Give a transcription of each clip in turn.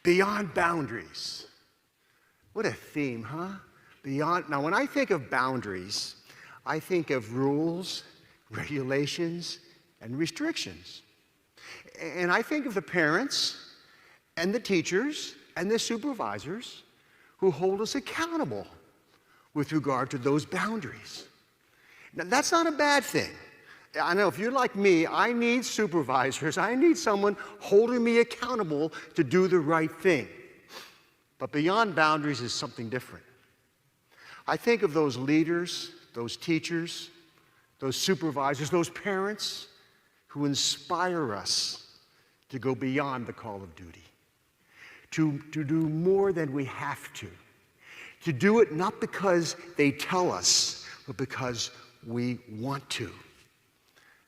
Beyond boundaries. What a theme, huh? Beyond. Now, when I think of boundaries, I think of rules, regulations, and restrictions. And I think of the parents and the teachers and the supervisors who hold us accountable with regard to those boundaries. Now, that's not a bad thing. I know if you're like me, I need supervisors. I need someone holding me accountable to do the right thing. But beyond boundaries is something different. I think of those leaders, those teachers, those supervisors, those parents who inspire us to go beyond the call of duty, to do more than we have to do it not because they tell us, but because we want to.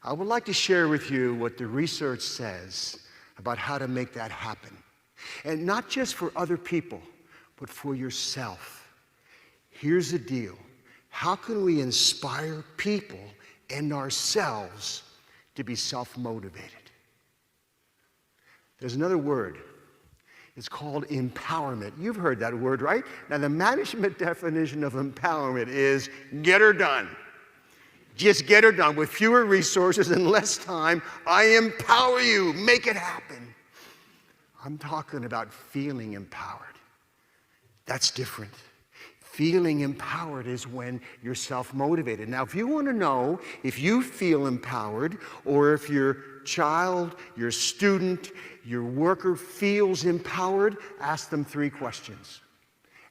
I would like to share with you what the research says about how to make that happen. And not just for other people, but for yourself. Here's the deal. How can we inspire people and ourselves to be self-motivated? There's another word. It's called empowerment. You've heard that word, right? Now, the management definition of empowerment is get her done. Just get her done with fewer resources and less time. I empower you. Make it happen. I'm talking about feeling empowered. That's different. Feeling empowered is when you're self-motivated. Now, if you want to know if you feel empowered or if your child, your student, your worker feels empowered, ask them 3 questions.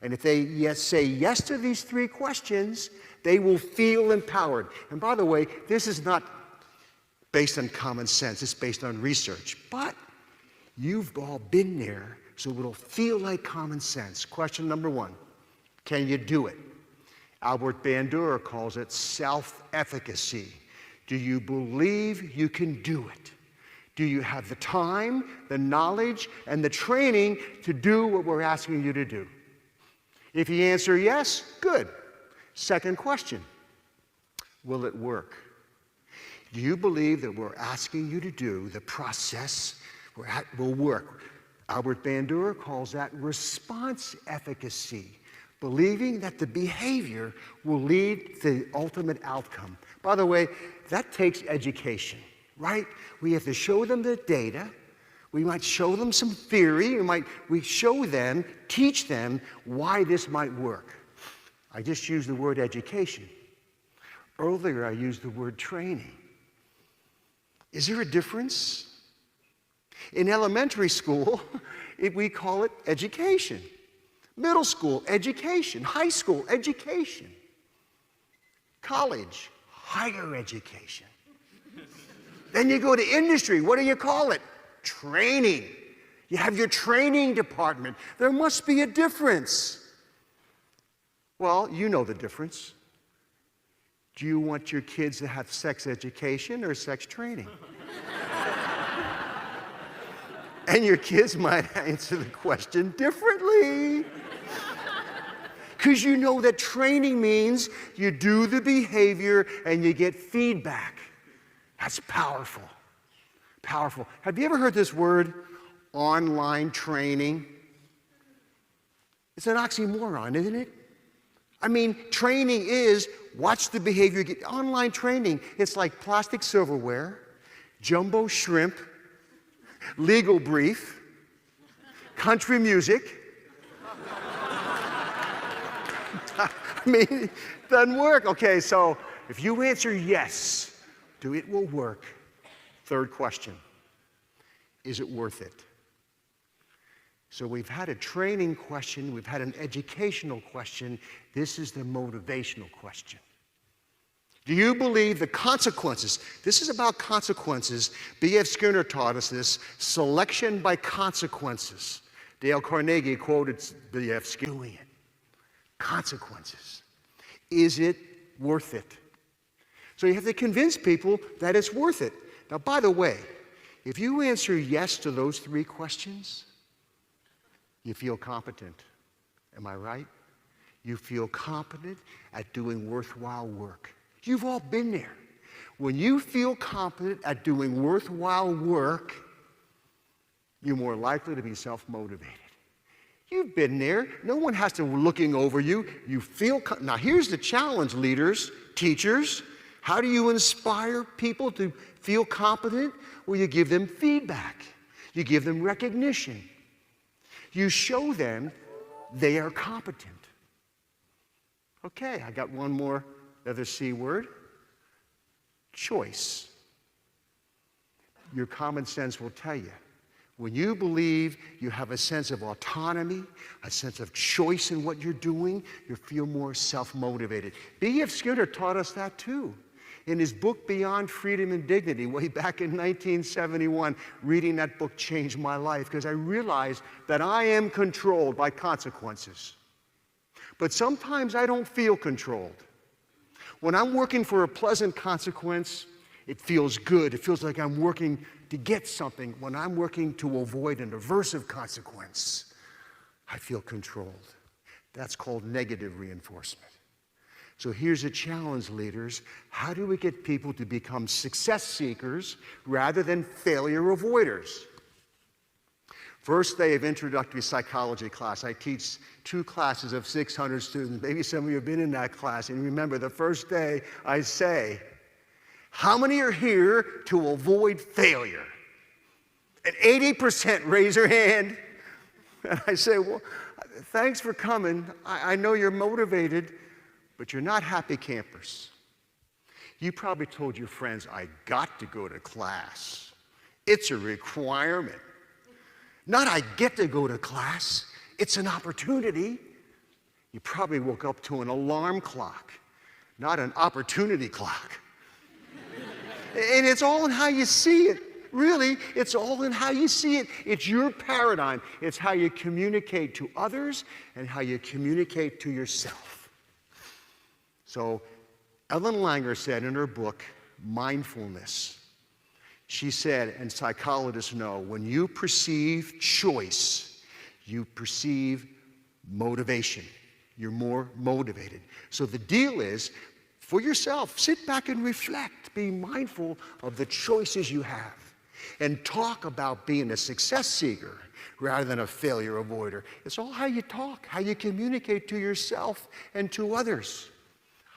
And if they say yes to these 3 questions, they will feel empowered. And by the way, this is not based on common sense. It's based on research. But you've all been there, so it'll feel like common sense. Question number 1, can you do it? Albert Bandura calls it self-efficacy. Do you believe you can do it? Do you have the time, the knowledge, and the training to do what we're asking you to do? If you answer yes, good. Second question, will it work? Do you believe that we're asking you to do the process will work? Albert Bandura calls that response efficacy, believing that the behavior will lead to the ultimate outcome. By the way, that takes education, right? We have to show them the data. We might show them some theory. We show them, teach them why this might work. I just used the word education. Earlier, I used the word training. Is there a difference? In elementary school, we call it education. Middle school, education. High school, education. College, higher education. Then you go to industry. What do you call it? Training. You have your training department. There must be a difference. Well, you know the difference. Do you want your kids to have sex education or sex training? And your kids might answer the question differently. Because you know that training means you do the behavior and you get feedback. That's powerful. Powerful. Have you ever heard this word, online training? It's an oxymoron, isn't it? I mean, training is watch the behavior. Online training, it's like plastic silverware, jumbo shrimp, legal brief, country music. I mean, it doesn't work. Okay, so if you answer yes, it will work. Third question, is it worth it? So we've had a training question, we've had an educational question. This is the motivational question. Do you believe the consequences? This is about consequences. B.F. Skinner taught us this, selection by consequences. Dale Carnegie quoted B.F. Skinner doing it. Consequences. Is it worth it? So you have to convince people that it's worth it. Now, by the way, if you answer yes to those 3 questions, you feel competent. Am I right? You feel competent at doing worthwhile work. You've all been there. When you feel competent at doing worthwhile work, you're more likely to be self-motivated. You've been there. No one has to be looking over you. You feel, now here's the challenge, leaders, teachers. How do you inspire people to feel competent? Well, you give them feedback. You give them recognition. You show them they are competent. Okay, I got one more, another C word. Choice. Your common sense will tell you. When you believe you have a sense of autonomy, a sense of choice in what you're doing, you feel more self-motivated. B.F. Skinner taught us that too. In his book, Beyond Freedom and Dignity, way back in 1971, reading that book changed my life because I realized that I am controlled by consequences. But sometimes I don't feel controlled. When I'm working for a pleasant consequence, it feels good. It feels like I'm working to get something. When I'm working to avoid an aversive consequence, I feel controlled. That's called negative reinforcement. So here's a challenge, leaders. How do we get people to become success seekers rather than failure avoiders? First day of introductory psychology class. I teach 2 classes of 600 students. Maybe some of you have been in that class. And remember, the first day I say, how many are here to avoid failure? And 80% raise their hand. And I say, well, thanks for coming. I know you're motivated, but you're not happy campers. You probably told your friends, I got to go to class. It's a requirement. Not I get to go to class. It's an opportunity. You probably woke up to an alarm clock, not an opportunity clock. And it's all in how you see it. Really, it's all in how you see it. It's your paradigm. It's how you communicate to others and how you communicate to yourself. So Ellen Langer said in her book, Mindfulness, she said, and psychologists know, when you perceive choice, you perceive motivation. You're more motivated. So the deal is, for yourself, sit back and reflect. Be mindful of the choices you have. And talk about being a success seeker rather than a failure avoider. It's all how you talk, how you communicate to yourself and to others.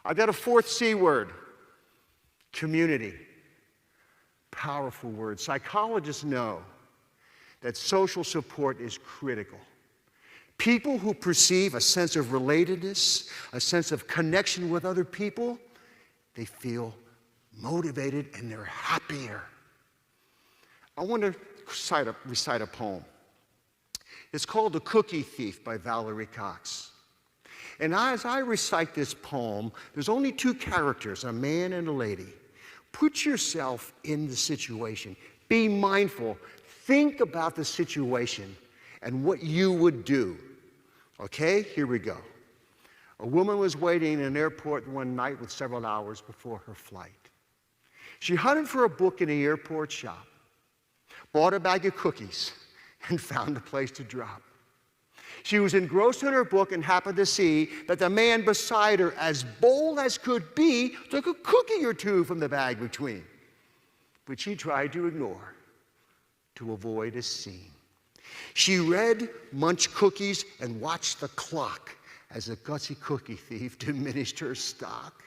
I've got a 4th C word, community. Powerful word. Psychologists know that social support is critical. People who perceive a sense of relatedness, a sense of connection with other people, they feel motivated and they're happier. I want to recite a poem. It's called The Cookie Thief by Valerie Cox. And as I recite this poem, there's only 2 characters, a man and a lady. Put yourself in the situation. Be mindful. Think about the situation and what you would do. Okay, here we go. A woman was waiting in an airport one night with several hours before her flight. She hunted for a book in the airport shop, bought a bag of cookies, and found a place to drop. She was engrossed in her book and happened to see that the man beside her, as bold as could be, took a cookie or 2 from the bag between, which she tried to ignore to avoid a scene. She read, munched cookies, and watched the clock as the gutsy cookie thief diminished her stock.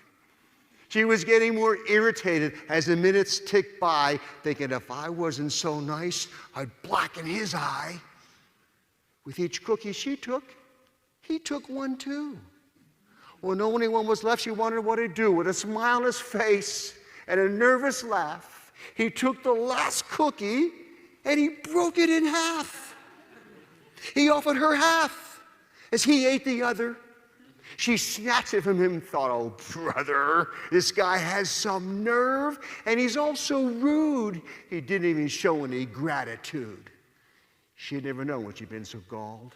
She was getting more irritated as the minutes ticked by, thinking if I wasn't so nice, I'd blacken his eye. With each cookie she took, he took one too. When only one was left, she wondered what he'd do. With a smile on his face and a nervous laugh, he took the last cookie and he broke it in half. He offered her half as he ate the other. She snatched it from him and thought, oh, brother, this guy has some nerve, and he's also rude. He didn't even show any gratitude. She had never known when she'd been so galled,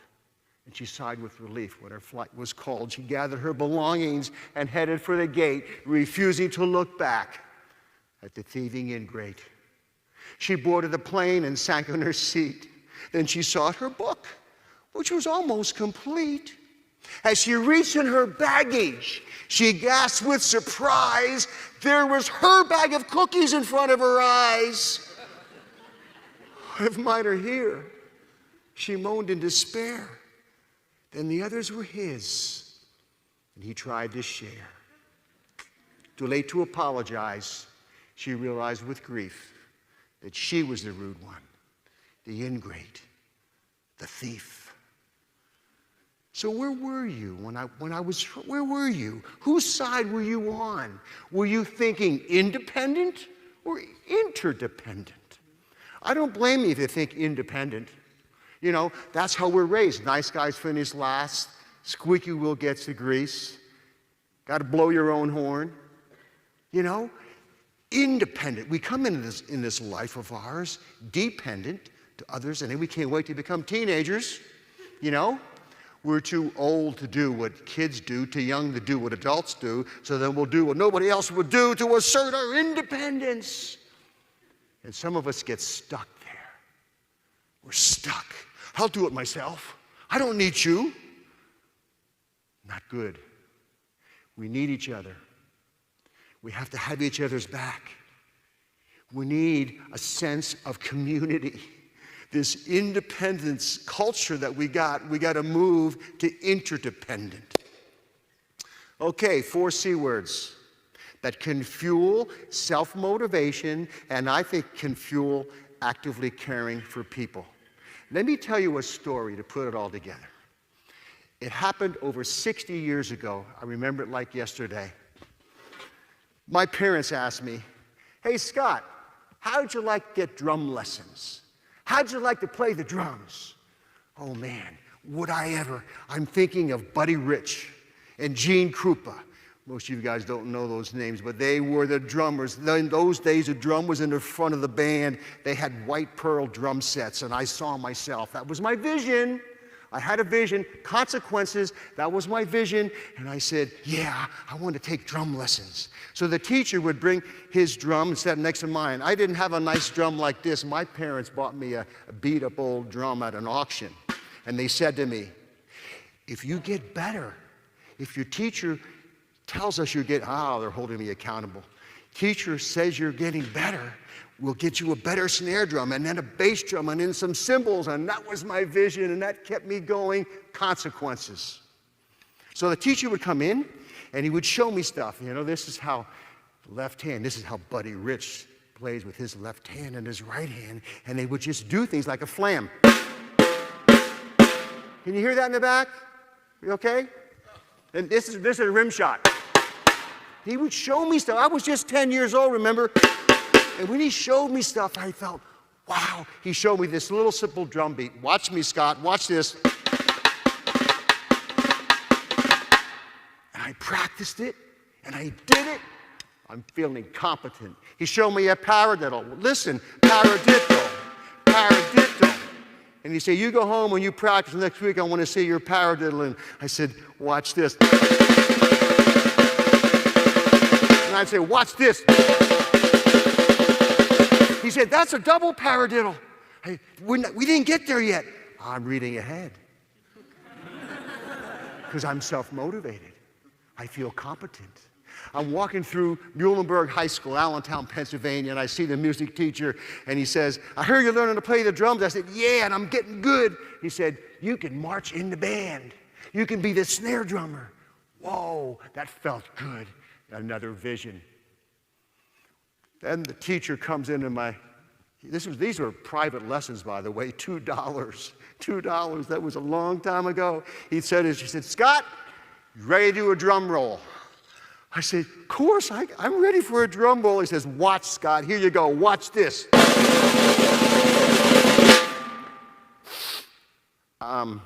and she sighed with relief when her flight was called. She gathered her belongings and headed for the gate, refusing to look back at the thieving ingrate. She boarded the plane and sank in her seat. Then she sought her book, which was almost complete. As she reached in her baggage, she gasped with surprise. There was her bag of cookies in front of her eyes. If mine are here, she moaned in despair. Then the others were his, and he tried to share. Too late to apologize, she realized with grief that she was the rude one, the ingrate, the thief. So where were you where were you? Whose side were you on? Were you thinking independent or interdependent? I don't blame you if you think independent. You know, that's how we're raised. Nice guys finish last. Squeaky wheel gets the grease. Got to blow your own horn. You know, independent. We come into this life of ours dependent to others, and then we can't wait to become teenagers. You know, we're too old to do what kids do, too young to do what adults do, so then we'll do what nobody else would do to assert our independence. And some of us get stuck there. We're stuck. I'll do it myself. I don't need you. Not good. We need each other. We have to have each other's back. We need a sense of community. This independence culture that we got to move to interdependent. Okay, 4 C words that can fuel self-motivation and I think can fuel actively caring for people. Let me tell you a story to put it all together. It happened over 60 years ago. I remember it like yesterday. My parents asked me, "Hey, Scott, how'd you like to get drum lessons? How'd you like to play the drums?" Oh man, would I ever? I'm thinking of Buddy Rich and Gene Krupa. Most of you guys don't know those names, but they were the drummers. In those days, a drum was in the front of the band. They had white pearl drum sets, and I saw myself. That was my vision. I had a vision, consequences, that was my vision, and I said, yeah, I want to take drum lessons. So the teacher would bring his drum and set it next to mine. I didn't have a nice drum like this. My parents bought me a beat-up old drum at an auction, and they said to me, if you get better, if your teacher tells us they're holding me accountable. Teacher says you're getting better, we'll get you a better snare drum and then a bass drum and then some cymbals, and that was my vision, and that kept me going. Consequences. So the teacher would come in and he would show me stuff. You know, this is how left hand, this is how Buddy Rich plays with his left hand and his right hand, and they would just do things like a flam. Can you hear that in the back? You okay? And this is a rim shot. He would show me stuff. I was just 10 years old, remember? And when he showed me stuff, I felt, wow. He showed me this little simple drum beat. Watch me, Scott. Watch this. And I practiced it, and I did it. I'm feeling competent. He showed me a paradiddle. Listen, paradiddle, paradiddle. And he said, you go home and you practice. Next week, I want to see your paradiddle. And I said, watch this. And I'd say, watch this. He said, that's a double paradiddle. Hey, we didn't get there yet. I'm reading ahead. Because I'm self-motivated. I feel competent. I'm walking through Muhlenberg High School, Allentown, Pennsylvania, and I see the music teacher, and he says, I heard you're learning to play the drums. I said, yeah, and I'm getting good. He said, you can march in the band. You can be the snare drummer. Whoa, that felt good. Another vision. Then the teacher comes into these were private lessons, by the way, $2. $2, that was a long time ago. She said, Scott, you ready to do a drum roll? I said, of course, I'm ready for a drum roll. He says, watch, Scott, here you go, watch this. Would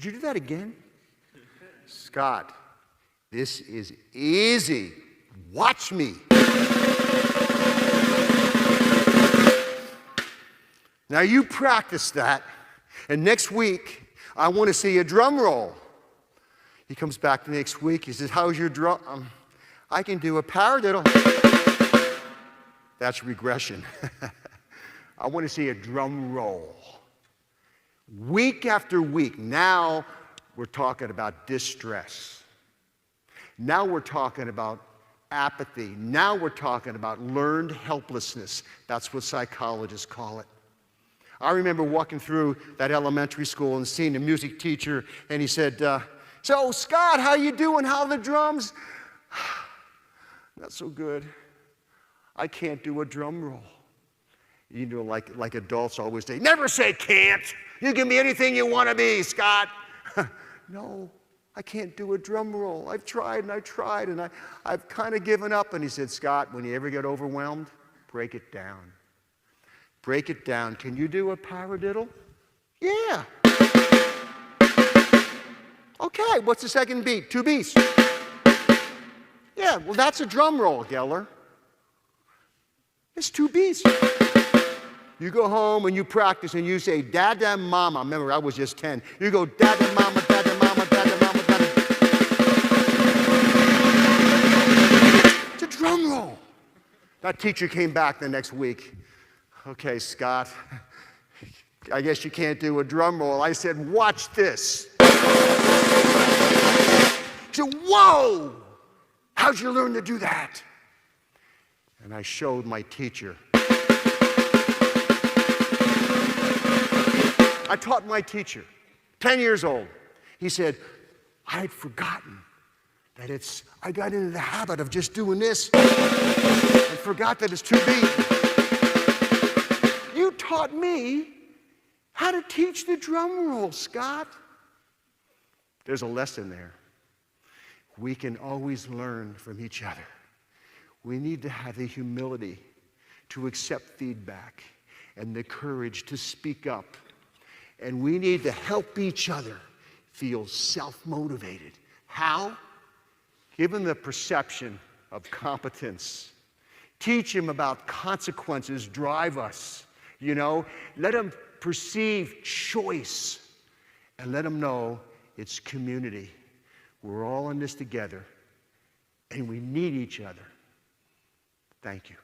you do that again? Scott, this is easy. Watch me. Now you practice that, and next week, I want to see a drum roll. He comes back the next week. He says, how's your drum? I can do a paradiddle. That's regression. I want to see a drum roll. Week after week, now we're talking about distress. Now we're talking about apathy. Now we're talking about learned helplessness. That's what psychologists call it. I remember walking through that elementary school and seeing the music teacher, and he said, so Scott, how you doing? How are the drums? Not so good. I can't do a drum roll. You know, like adults always say, never say can't. You can be anything you want to be, Scott. No, I can't do a drum roll. I've tried and I've kind of given up. And he said, Scott, when you ever get overwhelmed, break it down. Break it down. Can you do a paradiddle? Yeah. Okay, what's the second beat? 2 beats. Yeah, well, that's a drum roll, Geller. It's 2 beats. You go home and you practice and you say, Dada Mama. Remember, I was just 10. You go, Dada Mama, Dada Mama, Dada Mama, Dada. It's a drum roll. That teacher came back the next week. Okay, Scott, I guess you can't do a drum roll. I said, watch this. He said, whoa, how'd you learn to do that? And I showed my teacher. I taught my teacher, 10 years old. He said, I had forgotten that I got into the habit of just doing this and forgot that it's 2 beats. You taught me how to teach the drum roll, Scott. There's a lesson there. We can always learn from each other. We need to have the humility to accept feedback and the courage to speak up. And we need to help each other feel self-motivated. How? Give them the perception of competence. Teach them about consequences drive us. You know, let them perceive choice. And let them know it's community. We're all in this together. And we need each other. Thank you.